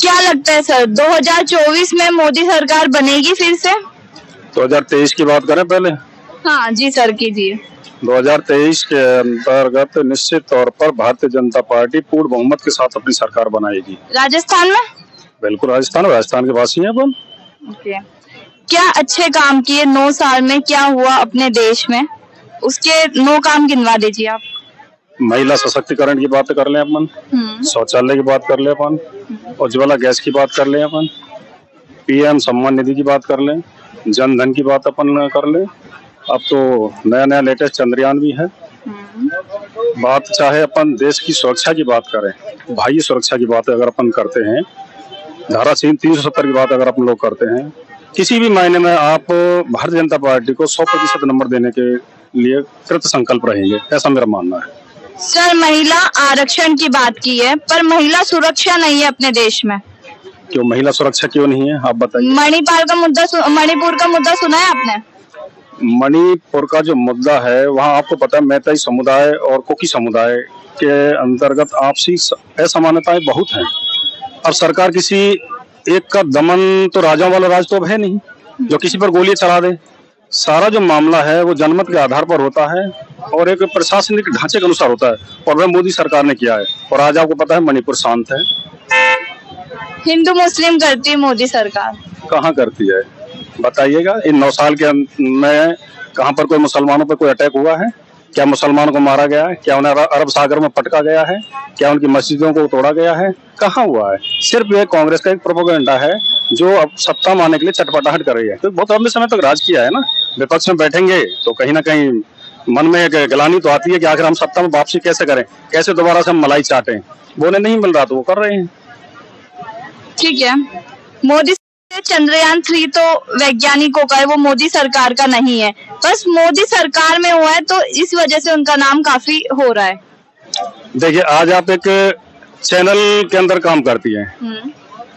क्या लगता है सर 2024 में मोदी सरकार बनेगी फिर से? 2023 की बात करें पहले। हाँ जी सर कीजिए। 2023 के अंतर्गत निश्चित तौर पर भारतीय जनता पार्टी पूर्ण बहुमत के साथ अपनी सरकार बनाएगी। राजस्थान में? बिल्कुल राजस्थान के वासी हैं अपन। ओके। क्या अच्छे काम किए 9 साल में, क्या हुआ अपने देश में, उसके 9 काम गिनवा दीजिए आप। महिला सशक्तिकरण की बात कर लें अपन, शौचालय की बात कर लें अपन, उज्ज्वला गैस की बात कर लें अपन, पीएम सम्मान निधि की बात कर लें, जन धन की बात अपन कर लें। अब तो नया लेटेस्ट चंद्रयान भी है। बात चाहे अपन देश की सुरक्षा की बात करें, बाह्य सुरक्षा की बात अगर अपन करते हैं, धारा 370 की बात अगर अपन लोग करते हैं, किसी भी मायने में आप भारतीय जनता पार्टी को 100% नंबर देने के लिए कृत संकल्प रहेंगे, ऐसा मेरा मानना है। सर महिला आरक्षण की बात की है, पर महिला सुरक्षा नहीं है अपने देश में। क्यों महिला सुरक्षा क्यों नहीं है, आप बताइए। मणिपुर का मुद्दा सुना है आपने? मणिपुर का जो मुद्दा है, वहाँ आपको पता है मैतेई समुदाय और कुकी समुदाय के अंतर्गत आपसी असमानताएं बहुत हैं। अब सरकार किसी एक का दमन, तो राजाओं वाला राज तो अब है नहीं जो किसी पर गोली चला दे। सारा जो मामला है वो जनमत के आधार पर होता है और एक प्रशासनिक ढांचे के अनुसार होता है, और वह मोदी सरकार ने किया है। और आज आपको पता है मणिपुर शांत है। हिंदू मुस्लिम करती है मोदी सरकार? कहाँ करती है बताइएगा। इन 9 साल के में कहाँ पर कोई मुसलमानों पर कोई अटैक हुआ है? क्या मुसलमानों को मारा गया है? क्या उन्हें अरब सागर में पटका गया है? क्या उनकी मस्जिदों को तोड़ा गया है? कहाँ हुआ है? सिर्फ ये कांग्रेस का एक प्रोपेगेंडा है जो अब सत्ता में आने के लिए चटपटाहट कर रही है। तो बहुत लंबे समय तक राज किया है ना। विपक्ष में बैठेंगे तो कहीं ना कहीं मन में एक गलानी तो आती है कि आखिर हम सत्ता में वापसी कैसे करें, कैसे दोबारा से हम मलाई चाटें। वो उन्हें नहीं मिल रहा तो वो कर रहे हैं। ठीक है। मोदी चंद्रयान 3 तो वैज्ञानिकों का है, वो मोदी सरकार का नहीं है। बस मोदी सरकार में हुआ है तो इस वजह से उनका नाम काफी हो रहा है। देखिए, आज आप एक चैनल के अंदर काम करती हैं,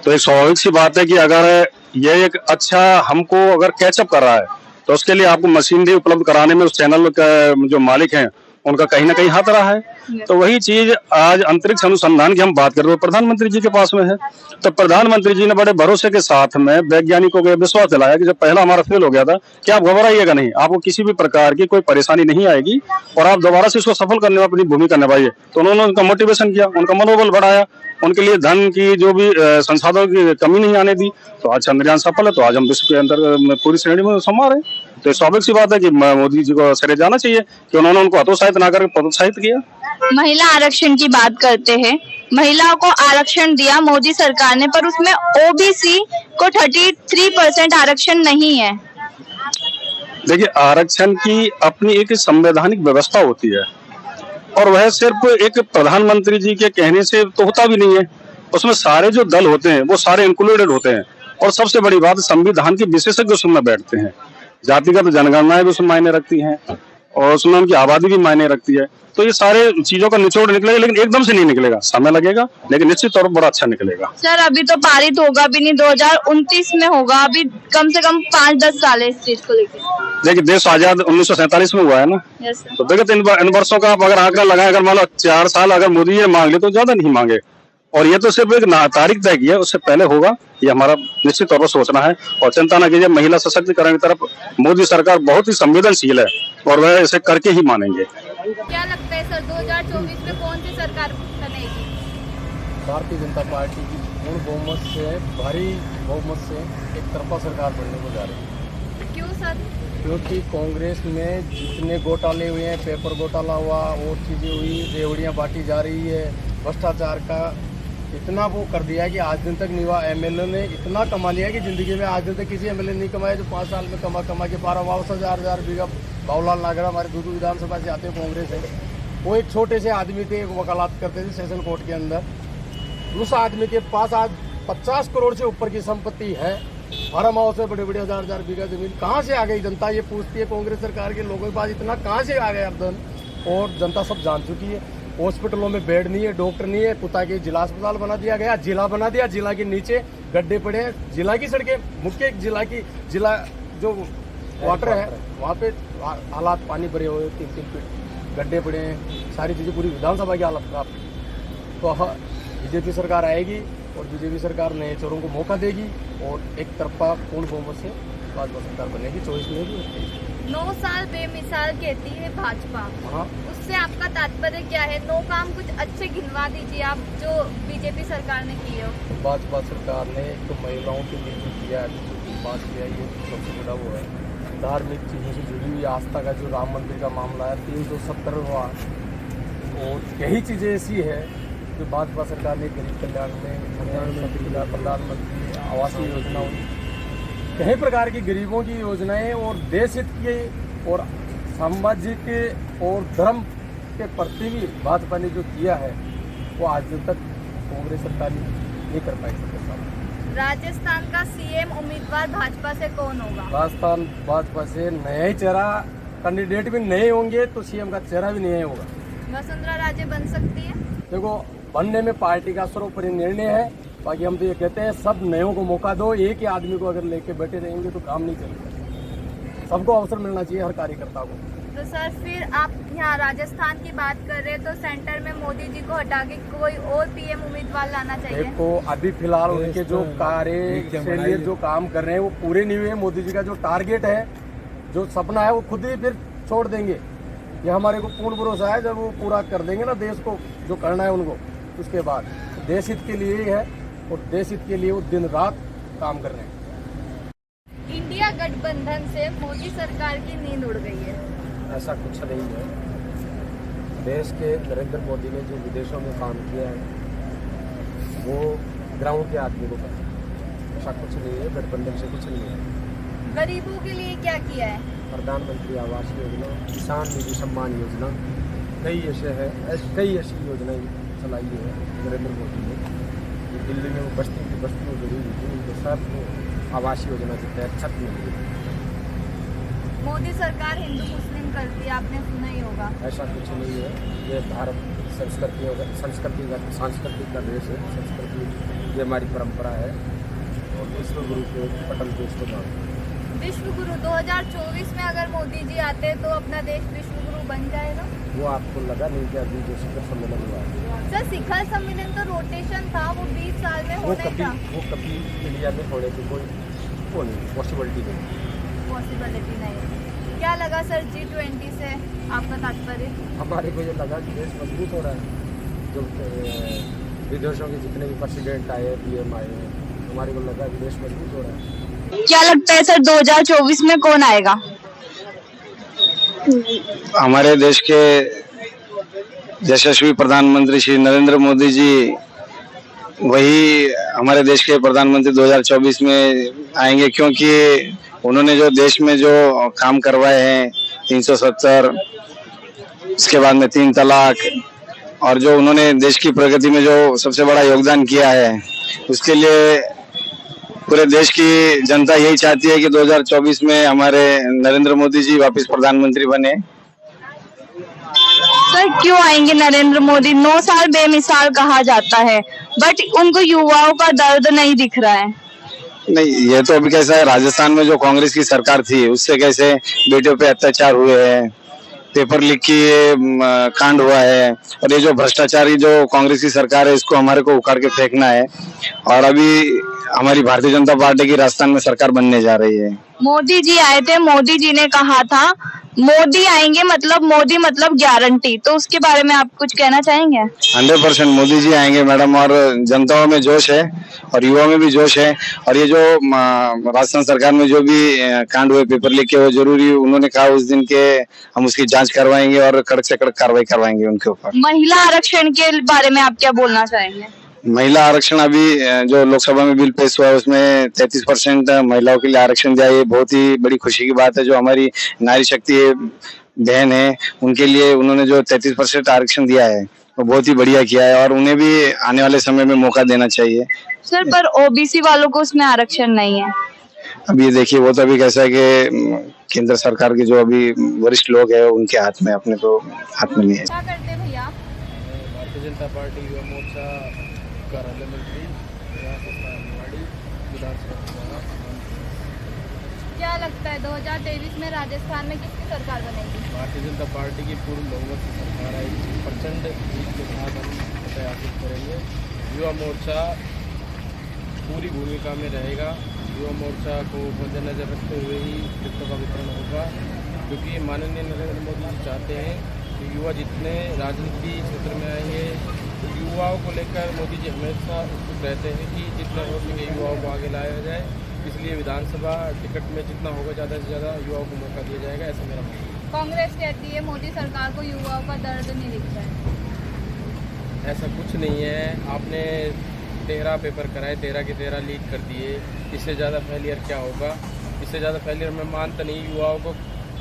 तो एक स्वाभाविक सी बात है कि अगर ये एक अच्छा हमको अगर कैचअप कर रहा है तो उसके लिए आपको मशीनरी उपलब्ध कराने में उस चैनल का जो मालिक हैं उनका कहीं ना कहीं हाथ रहा है। तो वही चीज आज अंतरिक्ष अनुसंधान की हम बात कर रहे हैं, प्रधानमंत्री जी के पास में है। तो प्रधानमंत्री जी ने बड़े भरोसे के साथ में वैज्ञानिकों को विश्वास दिलाया कि जब पहला हमारा फेल हो गया था कि आप घबराइएगा नहीं, आपको किसी भी प्रकार की कोई परेशानी नहीं आएगी और आप दोबारा से इसको सफल करने में अपनी भूमिका निभाइए। तो उन्होंने उनका मोटिवेशन किया, उनका मनोबल बढ़ाया, उनके लिए धन की जो भी संसाधनों की कमी नहीं आने दी। तो आज चंद्रयान सफल है, तो आज हम विश्व के अंदर पूरी श्रेणी में समा रहे हैं। तो स्वाभाविक सी बात है कि मोदी जी को सरे जाना चाहिए कि उन्होंने उनको हतोत्साहित ना करके प्रोत्साहित किया। महिला आरक्षण की बात करते हैं, महिलाओं को आरक्षण दिया मोदी सरकार ने, पर उसमें ओबीसी को 33% आरक्षण नहीं है। देखिए, आरक्षण की अपनी एक संवैधानिक व्यवस्था होती है और वह सिर्फ एक प्रधानमंत्री जी के कहने से तो होता भी नहीं है। उसमें सारे जो दल होते हैं वो सारे इंक्लूडेड होते हैं। और सबसे बड़ी बात, संविधान के विशेषज्ञ उसमें बैठते हैं। जातिगत जनगणनाएं भी उसमें मायने रखती हैं और उसमें उनकी आबादी भी मायने रखती है। तो ये सारे चीजों का निचोड़ निकलेगा, लेकिन एकदम से नहीं निकलेगा, समय लगेगा, लेकिन निश्चित तौर पर बड़ा अच्छा निकलेगा। सर अभी तो पारित होगा भी नहीं, 2029 में होगा, अभी कम से कम 5-10 साल है इस चीज को लेकर। देखिए, देश आजाद 1947 में हुआ है ना। तो देखिए, इन वर्षों का आप अगर आंकड़ा लगाएं, अगर मान लो 4 साल अगर मोदी ये मांग ले तो ज्यादा नहीं मांगे। और ये तो सिर्फ एक तारीख तय की है, उससे पहले होगा, ये हमारा निश्चित तौर पर सोचना है। और चिंता न कीजिए, महिला सशक्तिकरण की तरफ मोदी सरकार बहुत ही संवेदनशील है और वह इसे करके ही मानेंगे। क्या लगता है सर 2024 में कौन सी सरकार बनेगी? भारतीय जनता पार्टी की पूर्ण बहुमत से, भारी बहुमत से एक तरफा सरकार बनने को जा रही है। क्यों सर? क्योंकि कांग्रेस में जितने घोटाले हुए हैं, पेपर घोटाला हुआ और चीज़ें हुई, रेवड़ियाँ बांटी जा रही है, भ्रष्टाचार का इतना वो कर दिया है कि आज दिन तक निवा एमएलए ने इतना कमा लिया कि जिंदगी में आज दिन तक किसी एमएलए नहीं कमाया जो 5 साल में कमा के 12,000 बीघा। बाबूलाल नागरा हमारे दूध विधानसभा से आते हैं, कांग्रेस है। वो एक छोटे से आदमी थे, एक वकालत करते थे सेशन कोर्ट के अंदर। उस आदमी के पास आज 50 करोड़ से ऊपर की संपत्ति है। फार्म हाउस में बड़े बड़े 1000 बीघा जमीन कहाँ से आ गई? जनता ये पूछती है कांग्रेस सरकार के लोगों के पास इतना कहाँ से आ गया धन? और जनता सब जान चुकी है। हॉस्पिटलों में बेड नहीं है, डॉक्टर नहीं है। पुता के जिला अस्पताल बना दिया गया, जिला बना दिया, जिला के नीचे गड्ढे पड़े हैं। जिला की सड़कें, मुख्य जिला जो वाटर है वहाँ पे हालात पानी भरे हुए, 3-3 फीट गड्ढे पड़े हैं। सारी चीज़ें, पूरी विधानसभा की हालत खराब। तो बीजेपी सरकार आएगी और बीजेपी सरकार नए चोरों को मौका देगी और एक तरफा पूर्ण बहुमत से भाजपा सरकार बनेगी, चॉइस में भी। 9 साल बेमिसाल कहती है भाजपा, हाँ, उससे आपका तात्पर्य क्या है? 9 काम कुछ अच्छे गिनवा दीजिए आप जो बीजेपी सरकार ने किए हो। तो भाजपा सरकार ने एक तो महिलाओं के लिए जो किया है, जो बात किया, ये सबसे बड़ा वो है। धार्मिक चीज़ों से जुड़ी हुई आस्था का जो राम मंदिर का मामला है 370वां, और यही चीज़ें ऐसी है जो भाजपा सरकार ने गरीब कल्याण में प्रधानमंत्री आवास योजना हुई, कई प्रकार की गरीबों की योजनाएं और देश हित के और सामाजिक और धर्म के प्रति भी भाजपा ने जो किया है वो आज तक कांग्रेस सरकार नहीं कर पाई सकती। राजस्थान का सीएम उम्मीदवार भाजपा से कौन होगा? राजस्थान भाजपा से नया ही चेहरा, कैंडिडेट भी नए होंगे तो सीएम का चेहरा भी नया होगा। वसुंधरा राजे बन सकती है? देखो, बनने में पार्टी का सर्वोपरि निर्णय है, बाकी हम तो ये कहते हैं सब नयों को मौका दो। एक ही आदमी को अगर लेके बैठे रहेंगे तो काम नहीं चलेगा, सबको अवसर मिलना चाहिए, हर कार्यकर्ता को। तो सर फिर आप यहाँ राजस्थान की बात कर रहे हैं तो सेंटर में मोदी जी को हटा के कोई और पीएम उम्मीदवार लाना चाहिए? देखो, अभी फिलहाल उनके जो कार्य के लिए जो काम कर रहे हैं वो पूरे नहीं हुए। मोदी जी का जो टारगेट है, जो सपना है, वो खुद ही फिर छोड़ देंगे। ये हमारे को पूर्ण भरोसा है, जब वो पूरा कर देंगे ना देश को जो करना है उनको, उसके बाद देश हित के लिए ही है और देश हित के लिए वो दिन रात काम कर रहे हैं। इंडिया गठबंधन से मोदी सरकार की नींद उड़ गई है। ऐसा कुछ नहीं है। देश के नरेंद्र मोदी ने जो विदेशों में काम किया है वो ग्राउंड के आदमी को पता है। ऐसा कुछ नहीं है, गठबंधन से कुछ नहीं है। गरीबों के लिए क्या किया है? प्रधानमंत्री आवास योजना, किसान निधि सम्मान योजना, कई ऐसी योजनाएं चलाई है नरेंद्र मोदी ने। दिल्ली में वो बस्तियों जुड़ी हुई थी, उनको सब आवास योजना के तहत छत मिली है। मोदी सरकार हिंदू मुस्लिम करती है, आपने सुना ही होगा। ऐसा कुछ नहीं है। ये भारत सांस्कृतिक का देश है। संस्कृति ये हमारी परंपरा है और विश्व गुरु के पटल पे इसको मानते हैं। विश्व गुरु 2024 में अगर मोदी जी आते तो अपना देश विश्व गुरु बन जाएगा? वो आपको लगा नहीं कि अभी जो शिखर सम्मेलन हुआ है, सर शिखर सम्मेलन तो रोटेशन था, वो 20 साल में होना ही था। वो कभी इंडिया में होने की कोई पॉसिबिलिटी नहीं। पॉसिबिलिटी नहीं। क्या लगा सर G20 से आपका तात्पर्य? हमारे को ये लगा कि देश मजबूत हो रहा है। जो विदेशों के जितने भी प्रेसिडेंट आए, पीएम आए, हमारे को लगा कि देश मजबूत हो रहा है। क्या लगता है सर 2024 में कौन आएगा? हमारे देश के यशस्वी प्रधानमंत्री श्री नरेंद्र मोदी जी वही हमारे देश के प्रधानमंत्री 2024 में आएंगे, क्योंकि उन्होंने जो देश में जो काम करवाए हैं 370, उसके बाद में 3 तलाक, और जो उन्होंने देश की प्रगति में जो सबसे बड़ा योगदान किया है, उसके लिए पूरे देश की जनता यही चाहती है कि 2024 में हमारे नरेंद्र मोदी जी वापस प्रधानमंत्री बने। सर क्यों आएंगे नरेंद्र मोदी? 9 साल बेमिसाल कहा जाता है, बट उनको युवाओं का दर्द नहीं दिख रहा है। नहीं, ये तो अभी कैसा है, राजस्थान में जो कांग्रेस की सरकार थी उससे कैसे बेटियों पे अत्याचार हुए हैं, पेपर लीक की कांड हुआ है, और ये जो भ्रष्टाचारी जो कांग्रेस की सरकार है इसको हमारे को उखाड़ के फेंकना है। और अभी हमारी भारतीय जनता पार्टी की राजस्थान में सरकार बनने जा रही है। मोदी जी आए थे, मोदी जी ने कहा था मोदी आएंगे मतलब मोदी मतलब गारंटी, तो उसके बारे में आप कुछ कहना चाहेंगे? 100% मोदी जी आएंगे मैडम, और जनताओं में जोश है और युवाओं में भी जोश है। और ये जो राजस्थान सरकार में जो भी कांड हुए पेपर लीक के, वो जरूरी उन्होंने कहा उस दिन के हम उसकी जांच करवाएंगे और कड़क से कड़क कार्रवाई करवाएंगे उनके ऊपर। महिला आरक्षण के बारे में आप क्या बोलना चाहेंगे? महिला आरक्षण अभी जो लोकसभा में बिल पेश हुआ है उसमें 33% महिलाओं के लिए आरक्षण दिया। ये बहुत ही बड़ी खुशी की बात है। जो हमारी नारी शक्ति बहन है उनके लिए उन्होंने जो 33% आरक्षण दिया है वो बहुत ही बढ़िया किया है, और उन्हें भी आने वाले समय में मौका देना चाहिए। सर पर ओबीसी वालों को उसमें आरक्षण नहीं है। अब ये देखिए, वो तो अभी कैसा है कि केंद्र सरकार के जो अभी वरिष्ठ लोग हैं उनके हाथ में, अपने तो हाथ में नहीं है। क्या करते हैं भैया? भारतीय जनता पार्टी युवा मोर्चा कार्यालय मंत्री विधानसभा। क्या लगता है 2023 में राजस्थान में किसकी सरकार बनेगी? भारतीय जनता पार्टी की पूर्ण बहुमत की सरकार है। प्रचंड जीत के साथ हम फतेह हासिल करेंगे। युवा मोर्चा पूरी भूमिका में रहेगा। युवा मोर्चा को मद्देनजर रखते हुए ही टिकटों का वितरण होगा, क्योंकि माननीय नरेंद्र मोदी जी चाहते हैं कि युवा जितने राजनीति क्षेत्र में आएंगे, तो युवाओं को लेकर मोदी जी हमेशा उत्सुक रहते हैं कि जितना हो सके युवाओं को आगे लाया जाए। इसलिए विधानसभा टिकट में जितना होगा ज़्यादा से ज़्यादा युवाओं को मौका दिया जाएगा, ऐसा मेरा मानना है। कांग्रेस कहती है मोदी सरकार को युवाओं का दर्द नहीं दिखता है। ऐसा कुछ नहीं है। आपने 13 पेपर कराए, 13 के 13 लीक कर दिए, इससे ज़्यादा फेलियर क्या होगा? इससे ज़्यादा फेलियर मैं मानता नहीं। युवाओं को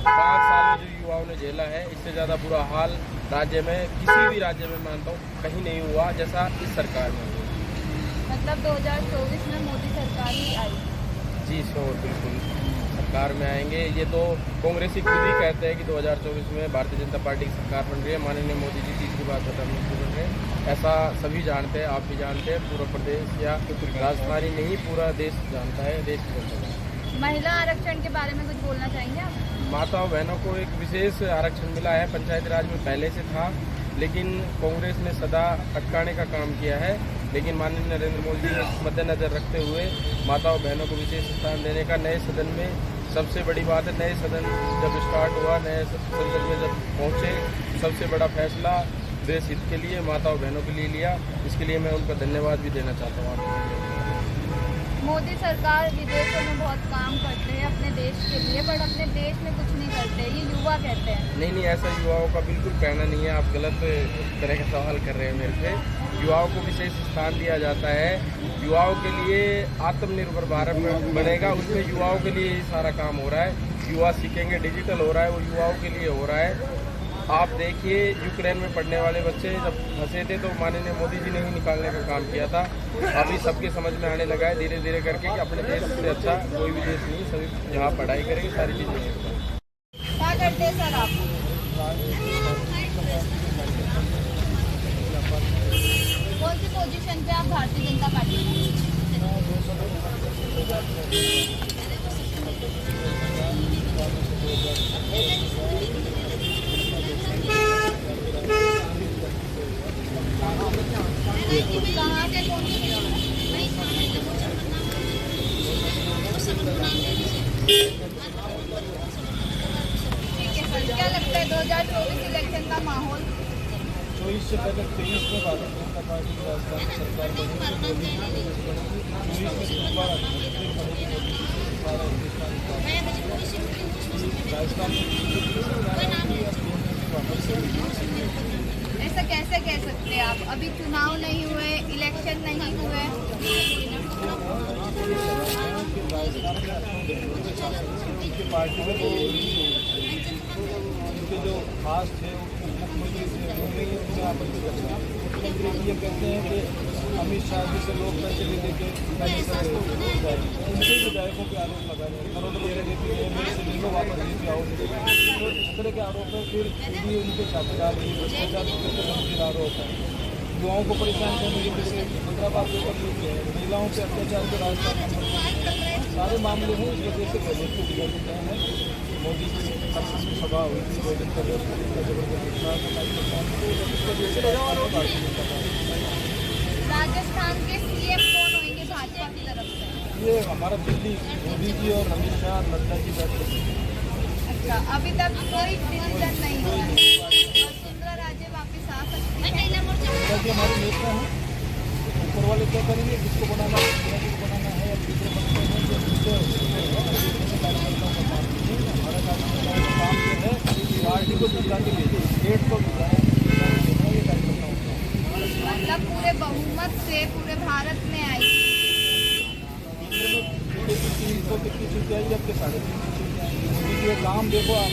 5 साल में जो युवाओं ने झेला है, इससे ज़्यादा बुरा हाल राज्य में किसी भी राज्य में मानता हूँ कहीं नहीं हुआ जैसा इस सरकार में हुआ। मतलब 2024 में मोदी सरकार ही आई। जी श्योर, बिल्कुल सरकार में आएंगे। ये तो कांग्रेसी खुद ही कहते हैं कि 2024 में भारतीय जनता पार्टी की सरकार बन रही है, माननीय मोदी जी तीसरी बार प्रधानमंत्री बन रहे हैं। ऐसा सभी जानते हैं, आप भी जानते हैं, पूरा प्रदेश या राजधानी नहीं पूरा देश जानता है, देश की जनता जानता है। महिला आरक्षण के बारे में कुछ बोलना चाहेंगे आप? माताओं बहनों को एक विशेष आरक्षण मिला है। पंचायती राज में पहले से था, लेकिन कांग्रेस ने सदा अटकाने का काम किया है। लेकिन माननीय नरेंद्र मोदी जी ने मद्देनजर रखते हुए माताओं बहनों को विशेष स्थान देने का नए सदन में सबसे बड़ी बात है। नए सदन जब स्टार्ट हुआ, नए सदन में जब पहुँचे, सबसे बड़ा फैसला देश हित के लिए माताओं बहनों के लिए लिया। इसके लिए मैं उनका धन्यवाद भी देना चाहता हूँ आपको। मोदी सरकार विदेशों में बहुत काम करते हैं अपने देश के लिए, बट अपने देश में कुछ नहीं करते, ये युवा कहते हैं। नहीं, ऐसा युवाओं का बिल्कुल कहना नहीं है। आप गलत तरह का सवाल कर रहे हैं मेरे से। युवाओं को विशेष स्थान दिया जाता है। युवाओं के लिए आत्मनिर्भर भारत बनेगा, उसमें युवाओं के लिए ही सारा काम हो रहा है। युवा सीखेंगे, डिजिटल हो रहा है, वो युवाओं के लिए हो रहा है। आप देखिए, यूक्रेन में पढ़ने वाले बच्चे जब फंसे थे तो माननीय मोदी जी ने ही निकालने का काम किया था। अभी सबके समझ में आने लगा है धीरे धीरे करके कि अपने देश से अच्छा कोई भी देश नहीं, सभी यहाँ पढ़ाई करेंगे, सारी चीज़ें। क्या करते हैं सर आप? कौन सी पोजीशन पे आप भारतीय जनता पार्टी में? कहाँ से कौन ठीक है सर, क्या लगता है 2024 इलेक्शन का माहौल? 24 से पहले 23 में भारतीय जनता पार्टी की राजस्थान सरकार बनी, 24 में दोबारा राजस्थान ऐसा कैसे कह सकते हैं आप? अभी चुनाव नहीं हुए, इलेक्शन नहीं हुए। पार्टी में उनके जो खास थे मुख्यमंत्री थे, उनसे आपत्ति करते हैं। मुख्यमंत्री ये कहते हैं कि अमित शाह जी से लोग पैसे ले लेके उनके विधायकों के आरोप लगा रहे हैं, करोड़ रुपये देती है, मेरे से ले लो वापस लेके आओ। तो इस तरह के आरोप है। फिर भी उनके छापे डाल रही है, भ्रष्टाचार के गंभीर आरोप है। युवाओं को परेशान करने के लिए 15 बार पेपर लीक है, महिलाओं से अत्याचार के राजस्थान सारे मामले हैं। इस वजह से बजट को बिगड़ देते हैं। मोदी की सभा हुई थी 2 दिन पहले, राजस्थान के सीएम कौन होंगे भाजपा की तरफ से? ये हमारा दिल्ली मोदी जी और अमित शाह नड्डा जी बैठ। अच्छा, अभी तक कोई डिसीजन नहीं हुआ है और सुंदरा राजे वापस आ सकती है। हमारे नेता हैं, ऊपर वाले क्या करेंगे, किसको बनाना है, किसको बनाना है, दूसरे बनते हैं हमारा काम जो है पार्टी को जुटा के भेजे, डेट को मतलब पूरे बहुमत से पूरे भारत में आई। कितनी सीटें आई, अब के 3.5 सीटें आई। मोदी जी का काम देखो आप,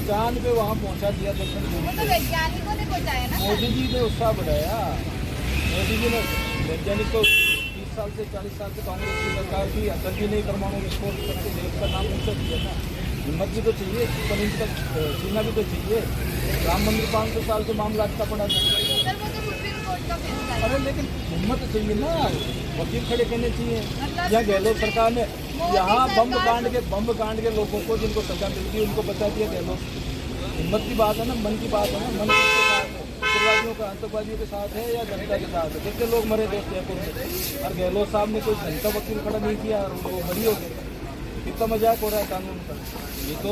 चांद पे वहाँ पहुँचा दिया दर्शन। वो तो वैज्ञानिकों ने पहुँचाया ना। मोदी जी ने उत्साह बढ़ाया। मोदी जी ने वैज्ञानिक को 30 साल से 40 साल से कांग्रेस की सरकार की अटल जी ने परमाणु विस्फोट करके देश का नाम ऊंचा दिया ना। हिम्मत भी तो चाहिए, करीब तक सीना भी तो चाहिए। राम मंदिर 500 साल से मामला अच्छा पड़ा था। सर वो तो सुप्रीम कोर्ट का फैसला है। अरे लेकिन हिम्मत चाहिए ना, वकील खड़े करने चाहिए। या गहलोत सरकार ने यहाँ बम कांड के लोगों को जिनको सजा मिलती है उनको बचा दिया गहलोत। हिम्मत की बात है ना, मन की बात है ना, मन किसके साथ है। उग्रवादियों का आतंकवादियों के साथ है या जनता के साथ है। कितने लोग मरे थे जयपुर में और गहलोत साहब ने कोई जनता वकील खड़ा नहीं किया और वो बरी हो गए। कितना मजाक हो रहा है कानून का। ये तो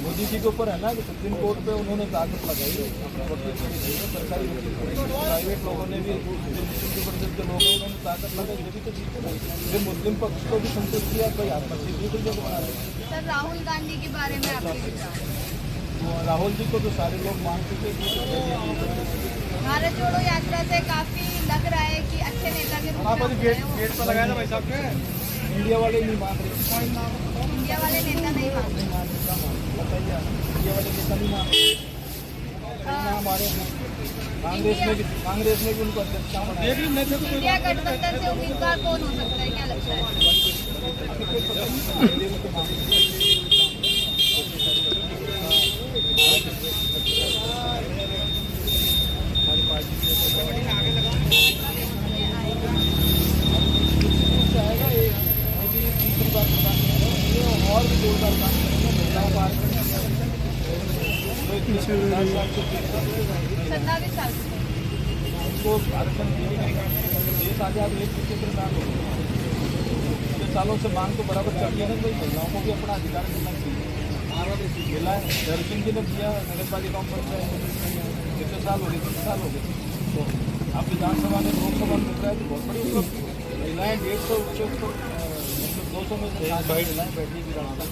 मोदी जी के ऊपर है ना कि सुप्रीम कोर्ट पे उन्होंने ताकत लगाई है अपने वकील के लिए, सरकारी वकील प्राइवेट लोगों ने भी जो मुस्लिम परिषद के लोग हैं उन्होंने ताकत लगाई, जब भी तो जीते। जो मुस्लिम पक्ष को भी संतुष्ट किया भाई आत्महत्या दूसरी जगह बना रहे। सर राहुल गांधी के बारे में आपके विचार? राहुल जी को तो सारे लोग मान चुके हैं। भारत जोड़ो यात्रा से काफी लग रहा है कि अच्छे नेता के रूप में आप गेट खड़े हो। गेट पर लगाया ना भाई साहब के इंडिया वाले नहीं मान रहे। इंडिया वाले नेता नहीं मानते। बताइए इंडिया वाले नेता नहीं मान रहे। हमारे कांग्रेस ने भी उनको अध्यक्षता बनाया। इंडिया गठबंधन से उम्मीदवार कौन हो सकता है, क्या लगता है? और भी जोरदार काम करेंगे महिलाओं का आरक्षण 27 साल से उनको आरक्षण देश आजाद एक विचित्र काम हो पिछले सालों से मांग तो बराबर चल रही है ना भाई, महिलाओं को भी अपना अधिकार मिलना चाहिए। मिला है दर्शन जी ने किया नगर पालिकाओं पर कितने साल हो गए, 3 साल हो गए। तो अब विधानसभा में लोकसभा में मिल रहा है तो बहुत बड़ी उपलब्धि है। महिलाएं 150 उसके ऊपर मतलब 200 में से महिलाएं बैठी विधानसभा